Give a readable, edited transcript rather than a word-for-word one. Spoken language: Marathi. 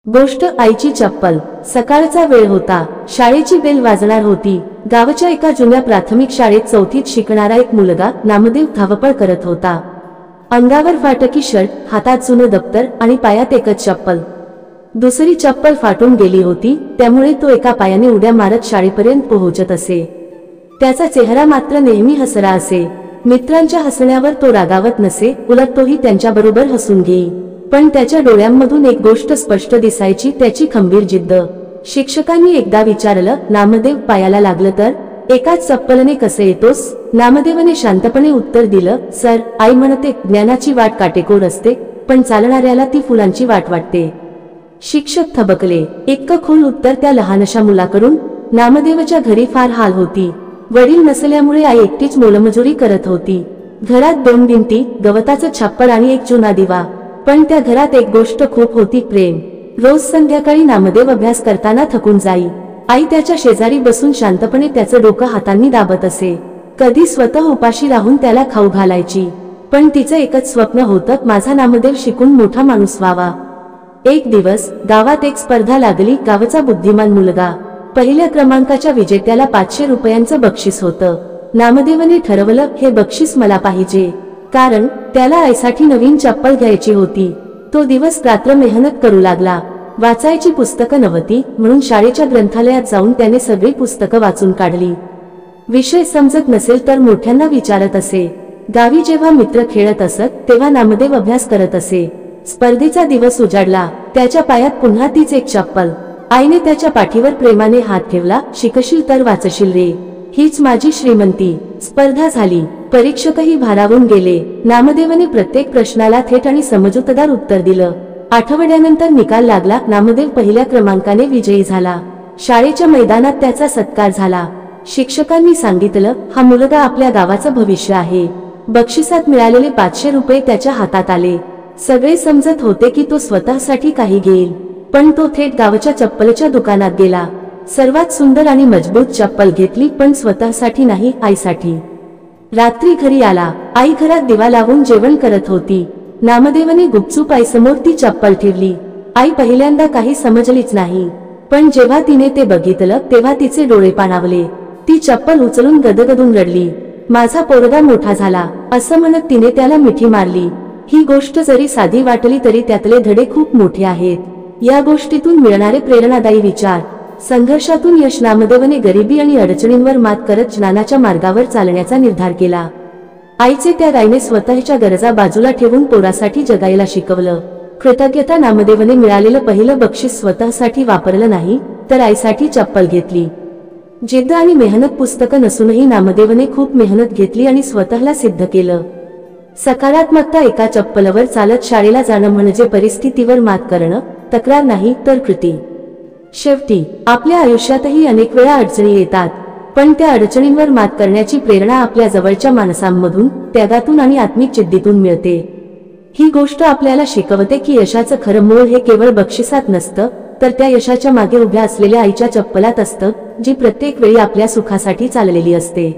गोष्ट आईची चप्पल। सकाळचा वेळ होता, शाळेची बेल वाजणार होती। गावाच्या एका जुन्या प्राथमिक शाळेत चौथीत शिकणारा एक मुलगा नामदेव धावपळ करत होता। अंगावर फाटकी शर्ट, हातात जुनं दप्तर आणि पायात एकच चप्पल। दुसरी चप्पल फाटून गेली होती, त्यामुळे तो एका पायाने उड्या मारत शाळेपर्यंत पोहोचत असे। त्याचा चेहरा मात्र नेहमी हसरा असे। मित्रांच्या हसण्यावर तो रागावत नसे, उलट तोही त्यांच्याबरोबर हसून घेई। पण त्याच्या डोळ्यांमधून एक गोष्ट स्पष्ट दिसायची, त्याची खंबीर जिद्द। शिक्षकांनी एकदा विचारलं, नामदेव, पायाला लागलं तर एकाच चप्पलने कसे येतोस? नामदेवने शांतपणे उत्तर दिलं, सर, आई म्हणते ज्ञानाची वाट काटेकोर असते, पण चालणाऱ्याला ती फुलांची वाट वाटते। शिक्षक थबकले। इतकं खोल उत्तर त्या लहानशा मुलाकडून? नामदेवच्या घरी फार हाल होती। वडील नसल्यामुळे आई एकटीच मोलमजुरी करत होती। घरात 2 भिंती, गवताचं छप्पर आणि एक जुना दिवा। पण त्या घरात एक गोष्ट खूप होती, प्रेम। रोज संध्याकाळी नामदेव अभ्यास करताना थकून जाई। आई त्याच्या शेजारी बसून शांतपणे त्याचं डोकं हातांनी दाबत असे। कधी स्वतः उपाशी राहून त्याला खाऊ घालायची। पण तिचं एकच स्वप्न होतं, माझा नामदेव शिकून मोठा माणूस व्हावा। एक दिवस गावात एक स्पर्धा लागली। गावचा बुद्धिमान मुलगा, पहिल्या क्रमांकाच्या विजेत्याला 500 रुपयांचं बक्षीस होतं। नामदेवने ठरवलं, हे बक्षीस मला पाहिजे, कारण त्याला आईसाठी नवीन चप्पल घ्यायची होती। तो दिवस रात्र मेहनत करू लागला। वाचायची पुस्तकं नव्हती, म्हणून शाळेच्या ग्रंथालयात जाऊन त्याने सगळी पुस्तकं वाचून काढली। विषय समजत नसेल तर मोठ्यांना विचारत असे। गावी जेव्हा मित्र खेळत असत, तेव्हा नामदेव अभ्यास करत असे। स्पर्धेचा दिवस उजाडला। त्याच्या पायात पुन्हा तीच एक चप्पल। आईने त्याच्या पाठीवर प्रेमाने हात ठेवला, शिकशील तर वाचशील रे, हीच माझी श्रीमंती। स्पर्धा झाली। परीक्षकही भारावून गेले। नामदेवने प्रत्येक प्रश्नाला थेट आणि समजूतदार उत्तर दिलं। आठवड्यानंतर निकाल लागला। नामदेव पहिल्या क्रमांकाने विजयी झाला। शाळेच्या मैदानात त्याचा सत्कार झाला। शिक्षकांनी सांगितलं, हा मुलगा आपल्या गावाचं भविष्य आहे। बक्षिसात मिळालेले 500 रुपये त्याच्या हातात आले। सगळे समजत होते की तो स्वतःसाठी काही घेईल, पण तो थेट गावच्या चप्पलच्या दुकानात गेला। सर्वात सुंदर आणि मजबूत चप्पल घेतली, पण स्वतःसाठी नाही, आईसाठी। रात्री घरी आला। आई घरात दिवा लावून जेवण करत होती। नामदेवने गुपचूप आईसमोर ती चप्पल ठेवली। आई पहिल्यांदा काही समजलीच नाही, पण जेव्हा तिने ते बघितलं तेव्हा तिचे डोळे पाणावले। ती चप्पल उचलून गदगदून रडली। माझा पोरगा मोठा झाला, असं म्हणत तिने त्याला मिठी मारली। ही गोष्ट जरी साधी वाटली तरी त्यातले धडे खूप मोठे आहेत। या गोष्टीतून मिळणारे प्रेरणादायी विचार, संघर्षातून यश। नामदेवने गरिबी आणि अडचणींवर मात करत ज्ञानाच्या मार्गावर चालण्याचा निर्धार केला। आईचे त्या गायने स्वतःच्या गरजा बाजूला ठेवून पोरासाठी जगायला शिकवलं। कृतज्ञता, नामदेवने मिळालेलं पहिलं बक्षीस स्वतःसाठी वापरलं नाही, तर आईसाठी चप्पल घेतली। जिद्द आणि मेहनत पुस्तकं नसूनही नामदेवने खूप मेहनत घेतली आणि स्वतःला सिद्ध केलं। सकारात्मकता, एका चप्पलवर चालत शाळेला जाणं म्हणजे परिस्थितीवर मात करणं, तक्रार नाही तर कृती। शेवटी आपल्या आयुष्यातही अनेक वेळा अडचणी येतात, पण त्या अडचणींवर मात करण्याची प्रेरणा आपल्या जवळच्या माणसांमधून, त्यागातून आणि आत्मिक जिद्दीतून मिळते। ही गोष्ट आपल्याला शिकवते की यशाचं खरं मूळ हे केवळ बक्षिसात नसतं, तर त्या यशाच्या मागे उभ्या असलेल्या आईच्या चप्पलात असतं, जी प्रत्येक वेळी आपल्या सुखासाठी चाललेली असते।